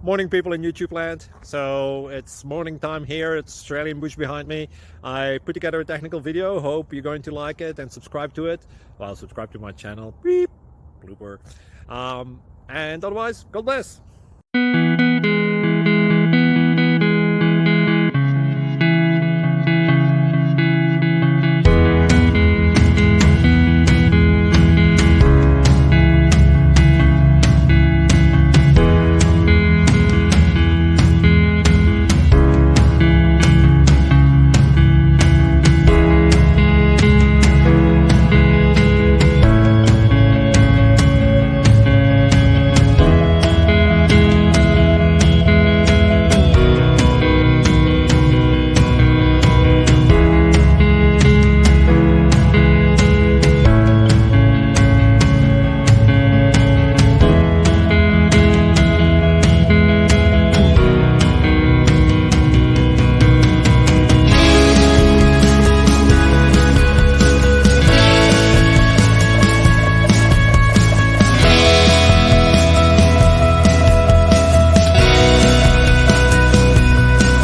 Morning, people in YouTube land. So it's morning time here. It's Australian bush behind me. I put together a technical video. Hope you're going to like it and subscribe to it. Well, subscribe to my channel. Beep, blooper. And otherwise, God bless.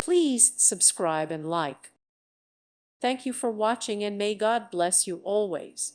Please subscribe and like. Thank you for watching, and may God bless you always.